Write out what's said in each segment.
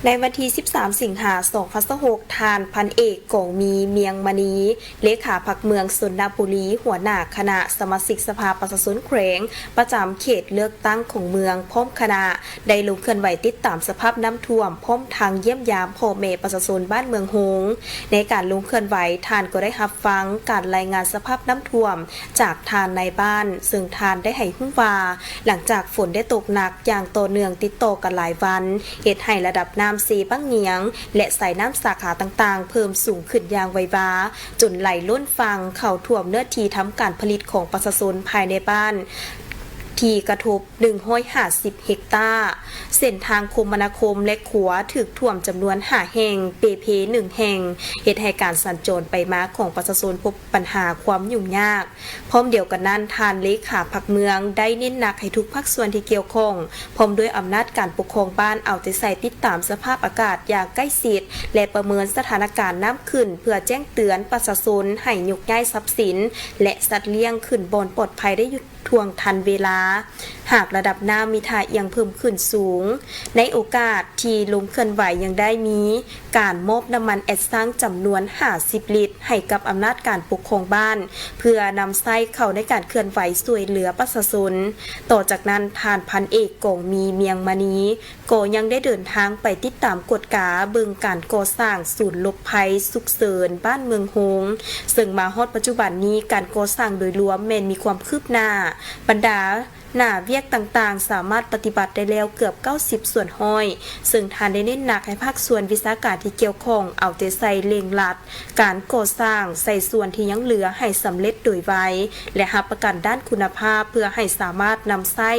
ในวันที่ 13 สิงหาคม 2026 ทานพันเอกกงมีเมียงมณีเลขาพรรคเมืองสุนทรบุรีหัวหน้าคณะสมาชิกสภาประชาชนแขวงประจำเขตเลือกตั้งของเมืองพร้อมคณะได้ลงเคลื่อนไหวติดตามสภาพน้ำท่วมพร้อมทางเยี่ยมยามพ่อแม่ประชาชนบ้านเมืองหงส์ในการลงเคลื่อนไหวทานก็ได้รับฟังการรายงานสภาพน้ำท่วมจากทานในบ้านซึ่งทานได้ให้ฮู้ว่าหลังจากฝนได้ตกหนักอย่างต่อเนื่องติดต่อกันหลายวันเหตุให้ระดับน้ำซีบังเงียงและสายน้ำสาขาต่างๆเพิ่มสูงขึ้นอย่างไววาจนไหลล้นฟังเข้าท่วมเนื้อที่ทำการผลิตของประชาชนภายในบ้านที่กระทบ150 เฮกตาร์เส้นทางคมนาคมและขัวถึกท่วมจำนวน5แห่งเปเพ1แห่งเหตุให้การสัญจรไปมาของประชาชนพบปัญหาความยุ่งยากพร้อมเดียวกันนั้นทานเลขาพรรคเมืองได้เน้นหนักให้ทุกภาคส่วนที่เกี่ยวข้องพร้อมด้วยอำนาจการปกครองบ้านเอาใจใส่ติดตามสภาพอากาศอย่างใกล้ชิดและประเมินสถานการณ์น้ำขึ้นเพื่อแจ้งเตือนประชาชนให้ยกย้ายทรัพย์สินและสัตว์เลี้ยงขึ้นบนปลอดภัยได้ทวงทันเวลาหากระดับน้ำมีท่าเอียงเพิ่มขึ้นสูงในโอกาสที่ลงเคลื่อนไหวยังได้มีการมอบน้ำมันแอดซังจำนวน50 ลิตรให้กับอำนาจการปกครองบ้านเพื่อนำใส่เข้าในการเคลื่อนไหวช่วยเหลือประชาชนต่อจากนั้นทานพันเอกกงมีเมียงมณีก็ยังได้เดินทางไปติดตามกฎกาเบิ่งการก่อสร้างศูนย์หลบภัยสุขเสริญบ้านเมืองหงส์ซึ่งมาฮอดปัจจุบันนี้การก่อสร้างโดยรวมแม้นมีความคืบหน้าบรรดาหน้าเวียกต่างๆสามารถปฏิบัติได้แล้วเกือบ90ส่วนห้อยซึ่งทานได้เน้นหนักให้ภาคส่วนวิชาการที่เกี่ยวข้องเอาใจใส่เร่งรัดการก่อสร้างใส่ส่วนที่ยังเหลือให้สำเร็จโดยไวและรับประกันด้านคุณภาพเพื่อให้สามารถนำใส้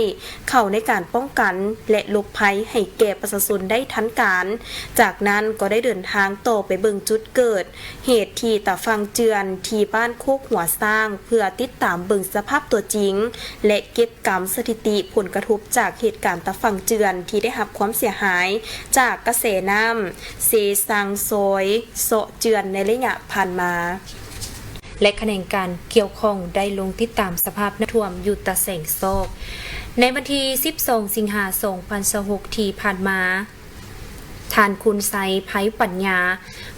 เข้าในการป้องกันและหลบภัยให้แก่ประชาชนได้ทันการจากนั้นก็ได้เดินทางต่อไปเบิ่งจุดเกิดเหตุที่ตะฟังเจือนที่บ้านโคกหัวสร้างเพื่อติดตามเบิ่งสภาพตัวจริงและเก็บกรรมสถิติผลกระทบจากเหตุการณ์ตะฟังเจือนที่ได้รับความเสียหายจากกระแสน้ำเซซังโซยโซเจือนในระยะผ่านมาและคะแนนการเกี่ยวข้องได้ลงติดตามสภาพน้ำท่วมอยู่ตะแสงโซกในวันที่12 สิงหาคม 2026 ที่ผ่านมาทานคุณไซไพปัญญา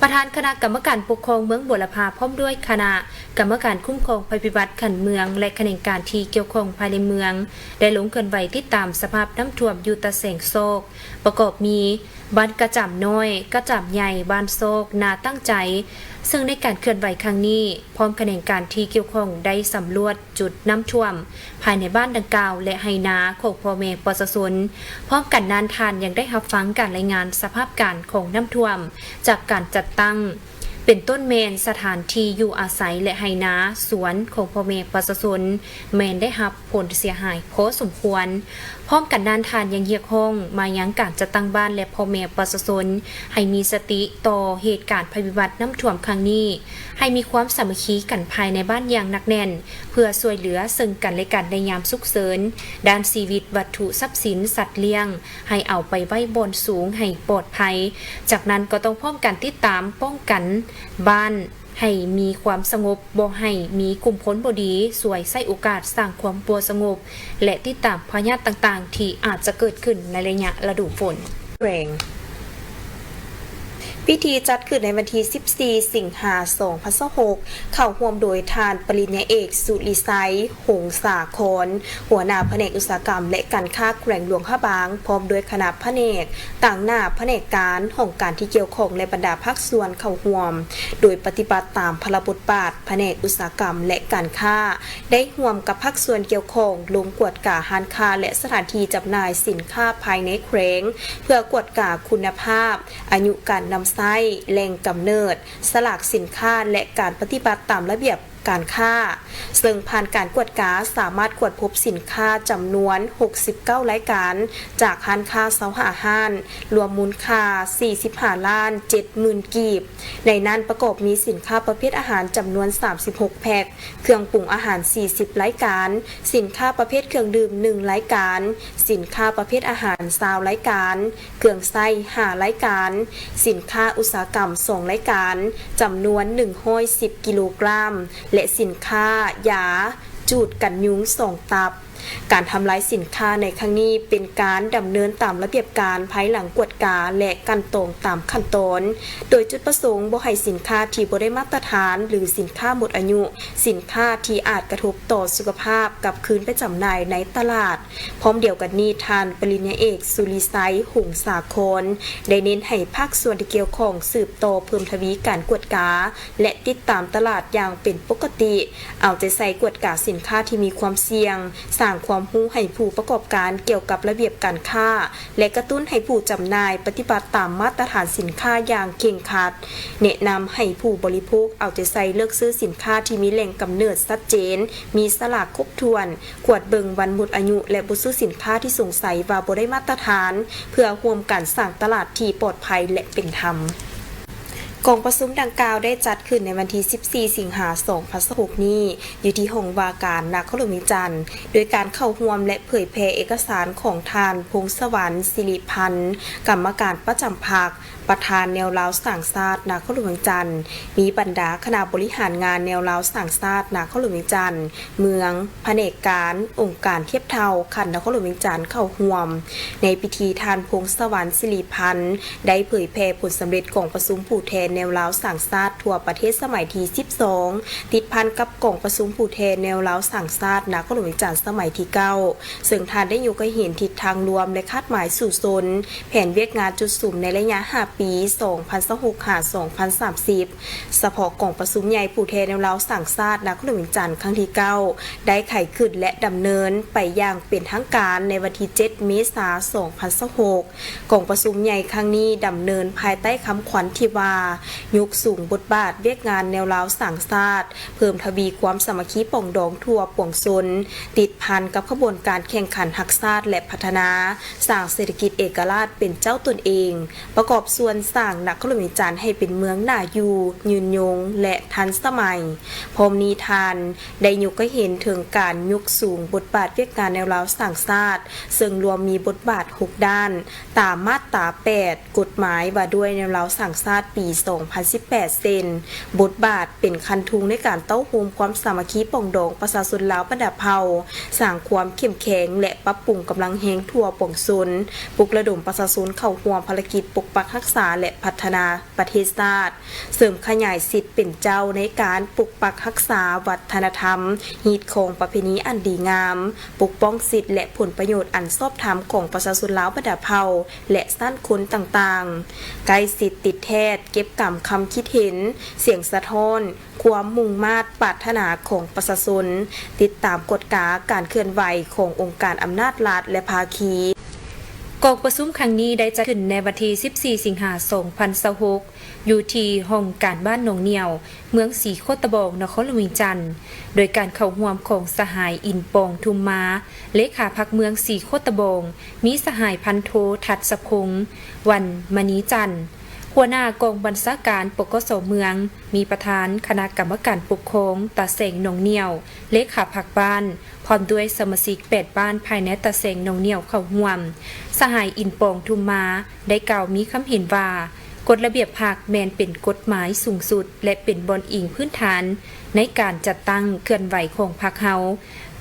ประธานคณะกรรมการปกครองเมืองบุรพาพร้อมด้วยคณะกรรมการคุ้มครองภัยพิบัติขันเมืองและคะแนนการที่เกี่ยวข้องภายในเมืองได้ลงเคลื่อนไหวติดตามสภาพน้ำท่วมอยู่ตะแสงโซกประกอบมีบ้านกระจ่ำน้อยกระจ่ำใหญ่บ้านโซกนาตั้งใจซึ่งในการเคลื่อนไหวครั้งนี้พร้อมคะแนนการที่เกี่ยวข้องได้สำรวจจุดน้ำท่วมภายในบ้านดังกล่าวและให้นาของพ่อแม่ประชาชนพร้อมกันนั้นทานยังได้รับฟังการรายงานสภาพการของน้ำท่วมจากการจัดตั้งเป็นต้นเมนสถานที่อยู่อาศัยและไหนาสวนของพ่อแม่ประชาชนเมนได้รับผลเสียหายพอสมควรพร้อมกันนั้นทานยังเรียกร้องมายังการจัดตั้งบ้านและพ่อแม่ประชาชนให้มีสติต่อเหตุการณ์ภัยพิบัติน้ำท่วมครั้งนี้ให้มีความสามัคคีกันภายในบ้านอย่างหนักแน่นเพื่อช่วยเหลือซึ่งกันและกันในยามฉุกเฉินด้านชีวิตวัตถุทรัพย์สินสัตว์เลี้ยงให้เอาไปไว้บนสูงให้ปลอดภัยจากนั้นก็ต้องพร้อมกันติดตามป้องกันบ้านให้มีความสงบบ่ให้มีกลุ่มพ้นบดีสวยใส่โอกาสสร้างความปัวสงบและติดตามพยาธิต่างๆที่อาจจะเกิดขึ้นในระยะฤดูฝนแรงพิธีจัดขึ้นในวันที่ 14 สิงหาคม 2026 เข้าร่วมโดยทานปริญญาเอกสุริไซหงสาครหัวหน้าแผนกอุตสาหกรรมและการค้าแขวงหลวงพระบางพร้อมโดยคณะแผนกต่างหน้าแผนกการของการที่เกี่ยวข้องและบรรดาภาคส่วนเข้าร่วมโดยปฏิบัติตามพระบทบาทแผนกอุตสาหกรรมและการค้าได้ร่วมกับภาคส่วนเกี่ยวข้องลงกวดการ้านค้าและสถานที่จำหน่ายสินค้าภายในแขวงเพื่อกวดกาคุณภาพอายุการนำไส้แหล่งกำเนิดสลากสินค้าและการปฏิบัติตามระเบียบการค้าซึ่งผ่านการกวดกาสามารถกวดพบสินค้าจำนวน69รายการจากร้านค้า25ห้านรวมมูลค่า45ล้าน70,000กีบในนั้นประกอบมีสินค้าประเภทอาหารจำนวน36แพ็คเครื่องปรุงอาหาร40รายการสินค้าประเภทเครื่องดื่ม1รายการสินค้าประเภทอาหาร20รายการเครื่องไส้5รายการสินค้าอุตสาหกรรม2รายการจำนวน110กิโลกรัมและสินค้ายาจูดกันยุง2ตับ การทำลายสินค้าในครั้งนี้เป็นการดำเนินตามระเบียบการภายหลังกวดกาและกันตรงตามขั้นตอนโดยจุดประสงค์บ่ให้สินค้าที่บ่ได้มาตรฐานหรือสินค้าหมดอายุสินค้าที่อาจกระทบต่อสุขภาพกลับคืนไปจำหน่ายในตลาดพร้อมเดียวกันนี้ท่านปริญญาเอกสุริไซหงสาครได้เน้นให้ภาคส่วนที่เกี่ยวข้องสืบต่อเพิ่มทวีการกวดกาและติดตามตลาดอย่างเป็นปกติเอาใจใส่กวดกาสินค้าที่มีความเสี่ยงสร้างความรู้ให้ผู้ประกอบการเกี่ยวกับระเบียบการค้าและกระตุ้นให้ผู้จำหน่ายปฏิบัติตามมาตรฐานสินค้าอย่างเคร่งครัดแนะนำให้ผู้บริโภคเอาใจใส่เลือกซื้อสินค้าที่มีแหล่งกำเนิดชัดเจนมีสลากครบถ้วนขวดเบิ่งวันหมดอายุและบ่ซื้อสินค้าที่สงสัยว่าบ่ได้มาตรฐานเพื่อร่วมกันสร้างตลาดที่ปลอดภัยและเป็นธรรมกองประชุมดังกล่าวได้จัดขึ้นในวันที่ 14 สิงหาคม 2026 นี้อยู่ที่ห้องว่าการนครหลวงวิจันทร์โดยการเข้าร่วมและเผยแพร่เอกสารของทานพงศวรรค์สิริพันธ์กรรมการประจำพรรคประธานแนวราวสร้างชาตินครหลวงวิจันทร์มีบรรดาคณะบริหารงานแนวราวสร้างชาตินครหลวงวิจันทร์เมืองแผนกการองค์การเทียบเท่าขันนครหลวงวิจันทร์เข้าร่วมในพิธีทานพงศวรรค์สิริพันธ์ได้เผยแพร่ผลสำเร็จของประชุมผู้แทนแนวราวสร้างชาติทั่วประเทศสมัยที่ 12 ติดพันกับกล่องประชุมผู้แทนแนวราวสร้างชาตินครหลวงวิจันทร์สมัยที่ 9 ซึ่งท่านได้อยู่ก็เห็นทิศทางรวมและคาดหมายสู่ซนแผนเวียกงานจุดสูมในระยะ 5 ปี 2026-2030 เฉพาะกล่องประชุมใหญ่ผู้แทนแนวราวสร้างชาตินครหลวงวิจันทร์ครั้งที่ 9 ได้ไขขึ้นและดำเนินไปอย่างเป็นทางการในวันที่ 7 เมษายน 2026 กล่องประชุมใหญ่ครั้งนี้ดำเนินภายใต้คำขวัญที่ว่ายกสูงบทบาทเวียกงานแนวราวสร้างชาติเพิ่มทวีความสามัคคีป่องดองทั่วป่วงชนติดพันกับขบวนการแข่งขันหักชาติและพัฒนาสร้างเศรษฐกิจเอกราชเป็นเจ้าตนเองประกอบส่วนสร้างนครหลวงวิจันทร์ให้เป็นเมืองน่าอยู่ยืนยงและทันสมัยพร้อมนี้ทานได้ยกให้เห็นถึงการยกสูงบทบาทเวียกงานแนวราวสร้างชาติซึ่งรวมมีบทบาท 6 ด้านตามมาตรา 8 กฎหมายว่าด้วยแนวราวสร้างชาติปี 2018 เซนบทบาทเป็นคันทุงในการเต้าโฮมความสามัคคีป่องดองประชาชนลาวบรรดาเผ่าสร้างความเข้มแข็งและปรับปรุงกำลังแห่งทั่วป่องชนปลุกระดมประชาชนเข้าร่วมภารกิจปกปักรักษาและพัฒนาประเทศชาติเสริมขยายสิทธิ์เป็นเจ้าในการปกปักรักษาวัฒนธรรมฮีตของประเพณีอันดีงามปกป้องสิทธิ์และผลประโยชน์อันชอบธรรมของประชาชนลาวบรรดาเผ่าและสั้นคนต่างๆใกล้สิทธิ์ติดแทศเก็บกรรมคำคิดเห็นเสียงสะท้อนความมุ่งมา่ปรารถนาของประชาชนติดตามกฎกาการเคลื่อนไหวขององค์การอำนาจรัฐและภาคีกองประชุมครั้งนี้ได้จัดขึ้นในวันที่ 14 สิงหาคม 2026 อยู่ที่ห้องการบ้านหนองเหนียวเมืองศรีโคตบองนครหลวงวิจันทร์โดยการเข้าร่วมของสหายอินปองทุมมาเลขาพรรคเมืองศรีโคตบองมีสหายพันโททัศพงษ์วันมณีจันทร์หัวหน้ากองบัญชาการปกสเมืองมีประธานคณะกรรมการปกครองตาเสงหนองเหนียวเลขาพรรคบ้านพร้อมด้วยสมาชิก8บ้านภายในตาเสงหนองเหนียวเข้าร่วมสหายอินปองทุมมาได้กล่าวมีคำเห็นว่ากฎระเบียบพรรคแม้นเป็นกฎหมายสูงสุดและเป็นบอนอิงพื้นฐานในการจัดตั้งเคลื่อนไหวของพรรคเฮา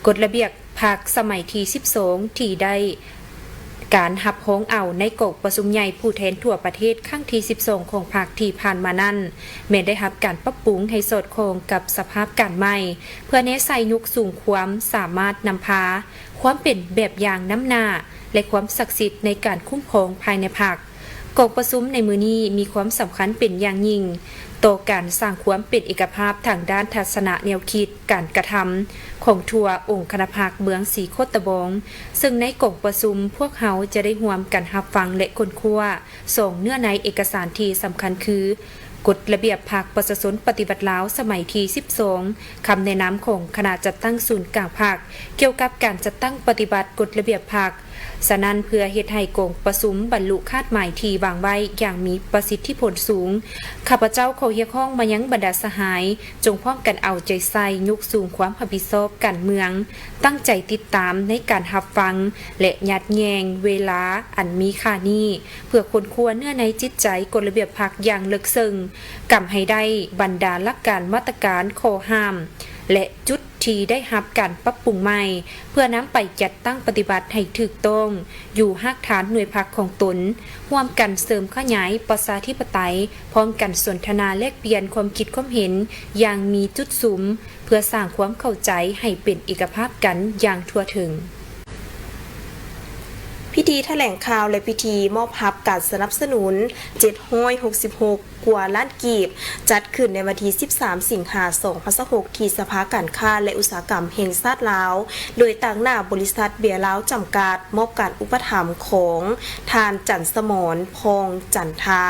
กฎระเบียบพรรคสมัยที่ 12 ที่ได้การหับห้องเอาในกบประชุมใหญ่ผู้แทนทั่วประเทศครั้งที่ 12 ของพรรคที่ผ่านมานั้นแม้ได้รับการปรับปรุงให้สอดคล้องกับสภาพการใหม่เพื่อแนะใส่ยุคสูงความสามารถนำพาความเป็นแบบอย่างน้ำหน้าและความศักดิ์สิทธิ์ในการคุ้มครองภายในพรรคกองประชุมในมื้อนี้มีความสำคัญเป็นอย่างยิ่งต่อการสร้างความเป็นเอกภาพทางด้านทัศนะแนวคิดการกระทำของทั่วองค์คณะพรรคเมืองศรีโคตบองซึ่งในกองประชุมพวกเขาจะได้ร่วมกันรับฟังและค้นคว้าส่งเนื้อในเอกสารที่สำคัญคือกฎระเบียบพรรคประชาชนปฏิบัติลาวสมัยที่ 12 คำแนะนำของคณะจัดตั้งศูนย์กลางพรรคเกี่ยวกับการจัดตั้งปฏิบัติกฎระเบียบพรรคฉะนั้นเพื่อเฮ็ดให้กองประชุมบรรลุคาดหมายที่วางไว้อย่างมีประสิทธิผลสูงข้าพเจ้าขอเรียกร้องมายังบรรดาสหายจงพร้อมกันเอาใจใส่ยกสูงความรับผิดชอบการเมืองตั้งใจติดตามในการรับฟังและยัดแยงเวลาอันมีค่านี้เพื่อค้นคว้าเนื้อในจิตใจกฎระเบียบพรรคอย่างลึกซึ้งกำให้ได้บรรดาหลักการมาตรการข้อห้ามและจุด ที่ได้รับการปรับปรุงใหม่เพื่อนำไปจัดตั้งปฏิบัติให้ถูกต้องอยู่หากฐานหน่วยพักของตนร่วมกันเสริมขยายประชาธิปไตยพร้อมกันสนทนาแลกเปลี่ยนความคิดความเห็นอย่างมีจุดสุมเพื่อสร้างความเข้าใจให้เป็นเอกภาพกันอย่างทั่วถึงพิธีแถลงข่าวและพิธีมอบรับการสนับสนุน766กว่าล้านกีบจัดขึ้นในวันที่13 สิงหาคม 2026ที่สภาการค้าและอุตสาหกรรมแห่งชาติลาวโดยต่างหน้าบริษัทเบียร์ลาวจำกัดมอบการอุปถัมภ์ของทานจันทร์สมรพองจันทา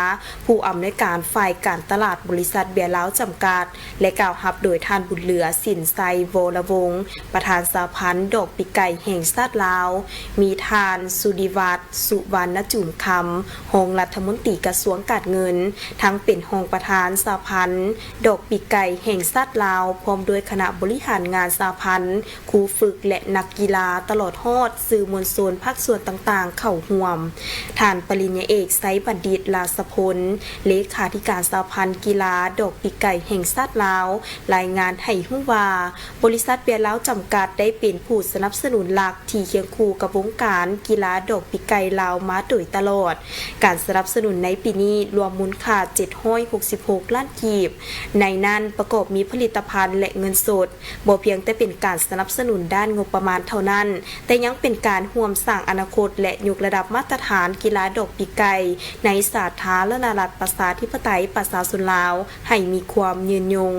ผู้อำนวยการฝ่ายการตลาดบริษัทเบียร์ลาวจำกัดและกล่าวรับโดยทานบุญเหลือสินไซโวลวงศ์ประธานสหพันธ์ดอกปีกไก่แห่งชาติลาวมีทานสุดิวัฒน์สุวรรณจุ่มคำรองรัฐมนตรีกระทรวงการเงินทั้งเป็นรองประธานสหพันธ์ดอกปีกไก่แห่งชาติลาวพร้อมด้วยคณะบริหารงานสหพันธ์ครูฝึกและนักกีฬาตลอดฮอดสื่อมวลชนภาคส่วนต่างๆเข้าร่วมท่านปริญญาเอกไซบัณฑิตลาสพลเลขาธิการสหพันธ์กีฬาดอกปีกไก่แห่งชาติลาวรายงานให้รู้ว่าบริษัทเบียร์ลาวจำกัดได้เป็นผู้สนับสนุนหลักที่เคียงคู่กับวงการกีฬาดอกปีกไก่ลาวมาโดยตลอดการสนับสนุนในปีนี้รวมมูลค่า766 ล้านกีบในนั้นประกอบมีผลิตภัณฑ์และเงินสดบ่เพียงแต่เป็นการสนับสนุนด้านงบประมาณเท่านั้นแต่ยังเป็นการร่วมสร้างอนาคตและยกระดับมาตรฐานกีฬาดอกปีกไก่ในสาธารณรัฐประชาธิปไตยประชาชนลาวให้มีความยืนยง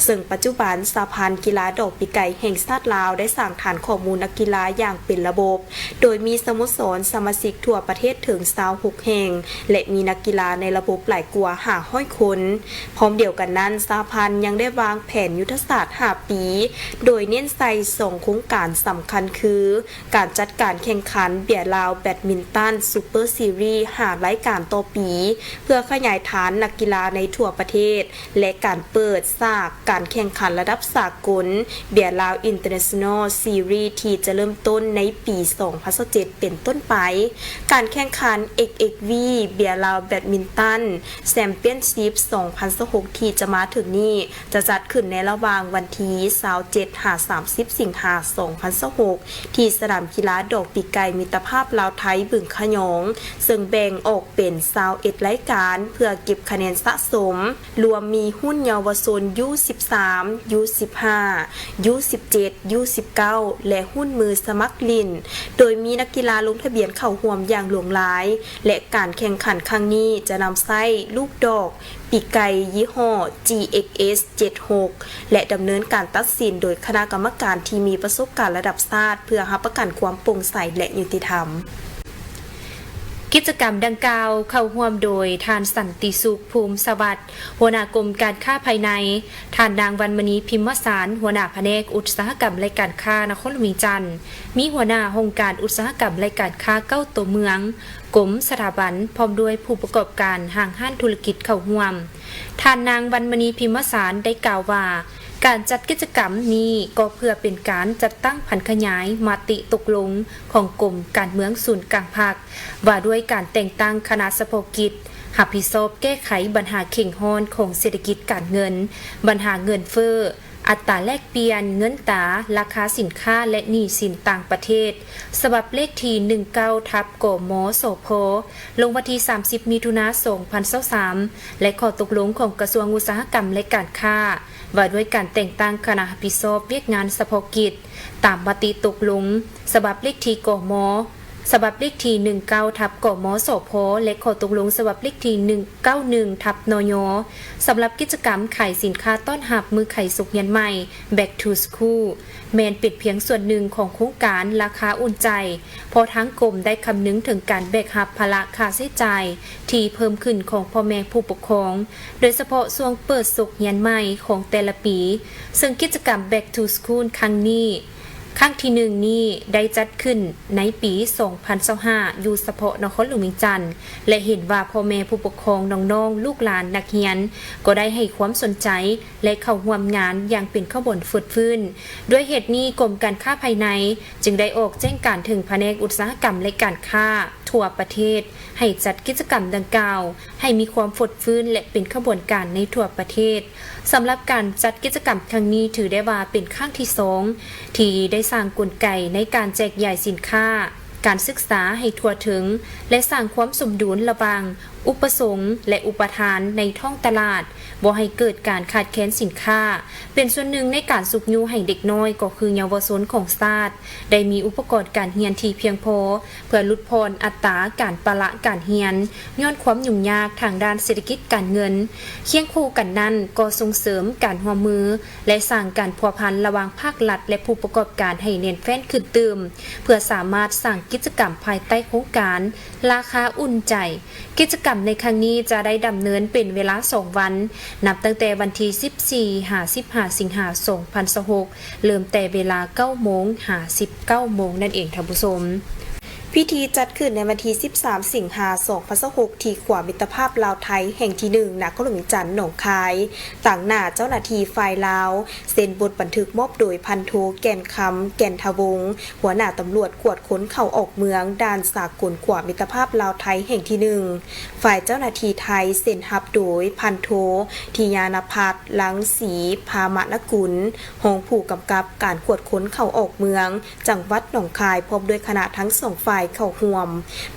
ซึ่งปัจจุบันสหพันธ์กีฬาดอกปีกไก่แห่งชาติลาวได้สร้างฐานข้อมูลนักกีฬาอย่างเป็นระบบโดยมีสโมสรสมาชิกทั่วประเทศถึง26แห่งและมีนักกีฬาในระบบหลายกว่า500 คนพร้อมเดียวกันนั้นสหพันธ์ยังได้วางแผนยุทธศาสตร์5ปีโดยเน้นใส่2โครงการสำคัญคือการจัดการแข่งขันเบียร์ลาวแบดมินตันซูเปอร์ซีรีส์5รายการต่อปีเพื่อขยายฐานนักกีฬาในทั่วประเทศและการเปิดฉากการแข่งขันระดับสากลเบียร์ลาวอินเตอร์เนชั่นแนลซีรีส์ที่จะเริ่มต้นในปี2027เป็นต้นไปการแข่งขัน XXV เบียร์ลาวแบดมินตันแชมเปี้ยนชิพ2026ที่จะมาถึงนี้จะจัดขึ้นในระหว่างวันที่27-30 สิงหาคม 2026ที่สนามกีฬาดอกปีกไก่มิตรภาพลาวไทยบึงขยองซึ่งแบ่งออกเป็น21รายการเพื่อเก็บคะแนนสะสมรวมมีหุ้นเยาวชน U13 U15 U17 U19 และหุ้นมือสมัครลินโดยมีนักกีฬาลงทะเบียนเข้าร่วมอย่างหลวงหลายและการแข่งขันครั้งนี้จะนำไส้ลูกดอกปีกไก่ยี่ห้อ GXS 76และดำเนินการตัดสินโดยคณะกรรมการที่มีประสบการณ์ระดับชาติเพื่อรับประกันความโปร่งใสและยุติธรรมกิจกรรมดังกล่าวเข้าร่วมโดยทานสันติสุขภูมิสวัสดิ์หัวหน้ากรมการค้าภายในทานนางวรรณมณีพิมพ์วสารหัวหน้าแผนกอุตสาหกรรมและการค้านครหลวงจันทร์มีหัวหน้าองค์การอุตสาหกรรมและการค้าเก้าตัวเมืองกรมสถาบันพร้อมด้วยผู้ประกอบการห้างห้านธุรกิจเข้าร่วมทานนางวรรณมณีพิมพ์วสารได้กล่าวว่าการจัดกิจกรรมนี้ก็เพื่อเป็นการจัดตั้งผันขยายมติตกลงของกรมการเมืองศูนย์กลางภาคว่าด้วยการแต่งตั้งคณะเฉพาะกิจรับผิดชอบแก้ไขปัญหาเข่งฮอนของเศรษฐกิจการเงินปัญหาเงินเฟ้ออัตราแลกเปลี่ยนเงินตราราคาสินค้าและหนี้สินต่างประเทศฉบับเลขที่19/กมสพลงวันที่30 มิถุนายน 2023และข้อตกลงของกระทรวงอุตสาหกรรมและการค้าว่าด้วยการแต่งตั้งคณะรับผิดชอบเวียกงานเฉพาะกิจตามมติตกลงฉบับเลขที่กมฉบับเลขที่19/กมสพและข้อตกลงฉบับเลขที่191/นยสำหรับกิจกรรมขายสินค้าต้อนรับมือไข่สุกยันใหม่ Back to School แม้นเป็นเพียงส่วนหนึ่งของโครงการราคาอุ่นใจเพราะทั้งกรมได้คำนึงถึงการแบกรับภาระค่าใช้จ่ายที่เพิ่มขึ้นของพ่อแม่ผู้ปกครองโดยเฉพาะช่วงเปิดสุกยันใหม่ของแต่ละปีซึ่งกิจกรรม Back to School ครั้งนี้ครั้งที่1นี้ได้จัดขึ้นในปี2025อยู่เฉพาะนครหลวงจันทร์และเห็นว่าพ่อแม่ผู้ปกครองน้องๆลูกหลานนักเรียนก็ได้ให้ความสนใจและเข้าร่วมงานอย่างเป็นขบวนฟืดฟื้นด้วยเหตุนี้กรมการค้าภายในจึงได้ออกแจ้งการถึงแผนกอุตสาหกรรมและการค้า ทั่วประเทศให้จัดกิจกรรมดังกล่าวให้มีความฟดฟื้นและเป็นขบวนการในทั่วประเทศสำหรับการจัดกิจกรรมครั้งนี้ถือได้ว่าเป็นครั้งที่2ที่ได้สร้างกลไกในการแจกจ่ายสินค้าการศึกษาให้ทั่วถึงและสร้างความสมดุลระหว่างอุปสงค์และอุปทานในท้องตลาดบ่ให้เกิดการขาดแคลนสินค้าเป็นส่วนหนึ่งในการสุขยูให้เด็กน้อยก็คือเยาวชนของชาติได้มีอุปกรณ์การเรียนที่เพียงพอเพื่อลดพรอัตราการปละการเรียนย้อนความยุ่งยากทางด้านเศรษฐกิจการเงินเคียงคู่กันนั้นก็ส่งเสริมการร่วมมือและสร้างการพัวพันระหว่างภาครัฐและผู้ประกอบการให้แน่นแฟ้นขึ้นเติมเพื่อสามารถสร้างกิจกรรมภายใต้โครงการราคาอุ่นใจกิจกรรมในครั้งนี้จะได้ดำเนินเป็นเวลา2วันนับตั้งแต่วันที่ 14-15 สิงหาคม 2026 เริ่มแต่เวลา 9 โมง 19 โมงนั่นเองท่านผู้ชมพิธีจัดขึ้นในวันที่ 13 สิงหาคม 2026 ที่ขวามิตรภาพลาวไทยแห่งที่ 1 ณ กรุงจันทน์หนองคายต่างหน้าเจ้าหน้าที่ฝ่ายลาวเซ็นบทบันทึกมอบโดยพันโทแก่นคำแก่นทวงศ์หัวหน้าตำรวจกวดค้นเข้าออกเมืองด่านสากลขวามิตรภาพลาวไทยแห่งที่ 1 ฝ่ายเจ้าหน้าที่ไทยเซ็นรับโดยพันโททิยานภัทรลังสีพามะนกุลรองผู้กำกับการกวดค้นเข้าออกเมืองจังหวัดหนองคายพร้อมด้วยคณะทั้ง2ฝ่ายเข้าร่วม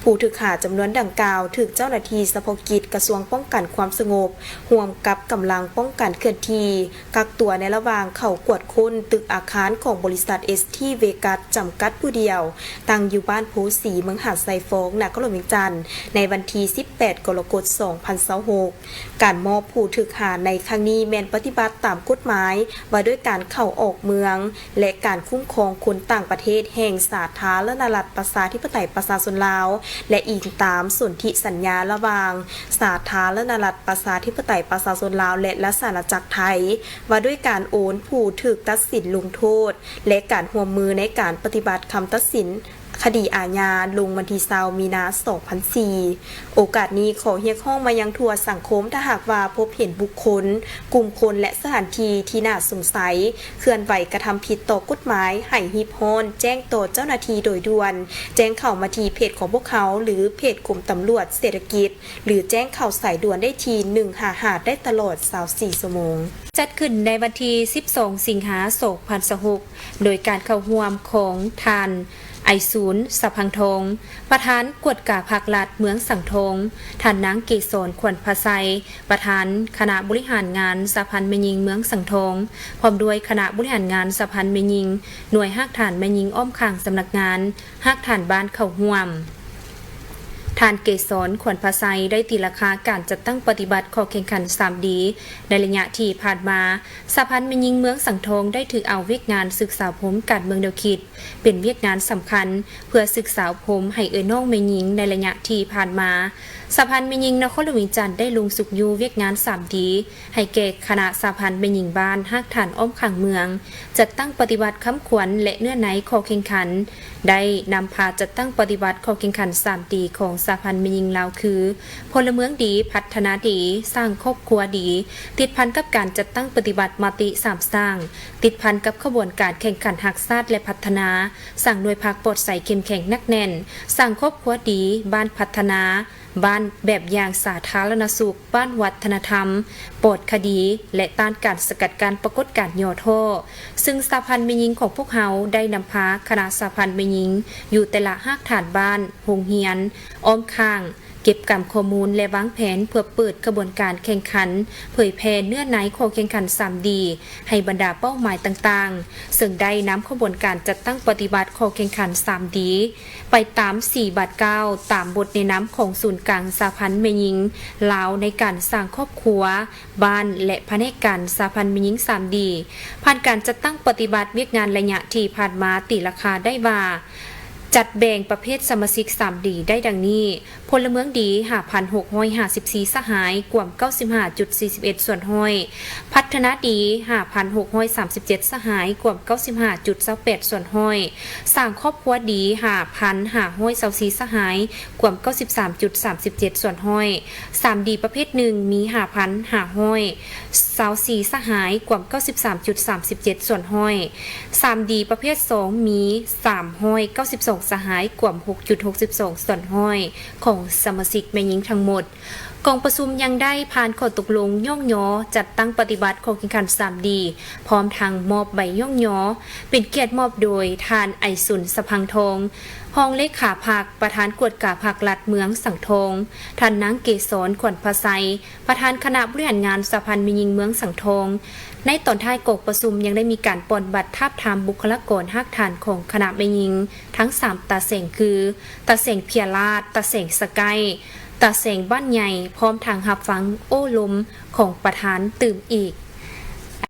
ผู้ถูกหาจำนวนดังกล่าวถูกเจ้าหน้าที่เฉพาะกิจกระทรวงป้องกันความสงบร่วมกับกำลังป้องกันเคลื่อนที่กักตัวในระหว่างเข้ากวดค้นตึกอาคารของบริษัท ST เวกัสจำกัดผู้เดียวตั้งอยู่บ้านโพสีเมืองหาดไซฟองนครหลวงเวียงจันทน์ในวันที่ 18 กรกฎาคม 2026 การมอบผู้ถูกหาในครั้งนี้แม่นปฏิบัติตามกฎหมายว่าด้วยการเข้าออกเมืองและการคุ้มครองคนต่างประเทศแห่งสาธารณรัฐประชาธิปไตยประชาชนลาวและอิงตามสนธิสัญญาระหว่างสาธารณรัฐประชาธิปไตยประชาชนลาวและรัฐอาณาจักรไทยว่าด้วยการโอนผู้ถูกตัดสินลงโทษและการร่วมมือในการปฏิบัติคำตัดสินคดีอาญาลงวันที่20 มีนา 2004 โอกาสนี้ขอเรียกร้องมายังทั่วสังคมถ้าหากว่าพบเห็นบุคคลกลุ่มคนและสถานที่ที่น่าสงสัยเคลื่อนไหวกระทำผิดต่อกฎหมายให้รีบร้อนแจ้งต่อเจ้าหน้าที่โดยด่วนแจ้งเข้ามาที่เพจของพวกเขาหรือเพจกรมตำรวจเศรษฐกิจหรือแจ้งข่าวสายด่วนได้ที่155ได้ตลอด24 ชั่วโมงจัดขึ้นในวันที่ 12 สิงหาคม 2026 โดยการเข้าร่วมของทานไอศูนย์สะพังทงประธานกวดกาภาครัฐเมืองสังทงท่านนางเกษรขวัญภาไซประธานคณะบริหารงานสะพันแม่ยิงเมืองสังทงพร้อมด้วยคณะบริหารงานสะพันแม่ยิงหน่วยฮักฐานแม่ยิงอ้อมข้างสำนักงานฮักฐานบ้านเข้าร่วมท่านเกษรขวัญภาไซได้ตีราคาการจัดตั้งปฏิบัติข้อแข่งขัน 3D ในระยะที่ผ่านมาสะพันแม่ยิงเมืองสังทงได้ถือเอาเวียกงานศึกษาผมการเมืองแนวคิดเป็นเวียกงานสำคัญเพื่อศึกษาผมให้น้องแม่ยิงในระยะที่ผ่านมาสะพันแม่ยิงนครหลวงเวียงจันทน์ได้ลงสุกยูเวียกงาน 3D ให้แก่คณะสะพันแม่ยิงบ้านฮักฐานอ้อมข้างเมืองจัดตั้งปฏิบัติค้ำขวัญและเนื้อในข้อแข่งขันได้นำพาจัดตั้งปฏิบัติข้อแข่งขัน 3D ของสะพันแม่ยิงลาวคือพลเมืองดีพัฒนาดีสร้างครอบครัวดีติดพันกับการจัดตั้งปฏิบัติมติ3สร้างติดพันกับขบวนการแข่งขันหักชาติและพัฒนาสร้างหน่วยภาคปลอดใสเข้มแข็งนักแน่นสร้างครอบครัวดีบ้านพัฒนาบ้านแบบอย่างสาธารณสุขบ้านวัฒนธรรมปลอดคดีและต้านการสกัดการปรากฏการย่อท่อซึ่งสะพันแม่ยิงของพวกเขาได้นำพาคณะสะพันแม่ยิงอยู่แต่ละฮักฐานบ้านโรงเรียนอ้อมข้างเก็บกรรมข้อมูลและวางแผนเพื่อเปิดกระบวนการแข่งขันเผยแพร่เนื้อในข้อแข่งขัน 3D ให้บรรดาเป้าหมายต่างๆซึ่งได้นำขบวนการจัดตั้งปฏิบัติข้อแข่งขัน 3D ไปตาม4 บาท 9ตามบทแนะนำของศูนย์กลางสะพันแม่ยิงลาวในการสร้างครอบครัวบ้านและแผนกการสะพันแม่ยิง 3D ผ่านการจัดตั้งปฏิบัติเวียกงานระยะที่ผ่านมาตีราคาได้ว่าจัดแบ่งประเภทสมาชิก 3D ได้ดังนี้พลเมืองดี 5,654 สหายกว่า 95.41 ส่วนห้อยพัฒนาดี 5,637 สหายกว่า 95.28 ส่วนห้อยสร้างครอบครัวดี 5,524 สหายกว่า 93.37 ส่วนห้อย 3D ประเภท1มี 5,524 สหายกว่า 93.37 ส่วนห้อย 3D ประเภท2มี 392 สหายกว่า 6.62 ส่วนห้อยของสมาชิกแม่หญิงทั้งหมดกองประชุมยังได้ผ่านข้อตกลงย่องยอจัดตั้งปฏิบัติของแข่งขัน 3D พร้อมทางมอบใบย่องยอเป็นเกียรติมอบโดยทานไอสุนสะพังทองห้องเลขาภาคประธานกวดกาภาครัฐเมืองสังทองท่านนางเกษรขวัญภาไซประธานคณะบริหารงานสะพานแม่หญิงเมืองสังทองในตอนท้ายกกประชุมยังได้มีการปอนบัตรทาบทามบุคลากรภาคฐานของคณะแม่หญิงทั้ง3ตาเสงคือตาเสงเพียราชตาเสงสกายตาเสงบ้านใหญ่พร้อมทางหับฟังโอ้ลมของประธานตื่มอีก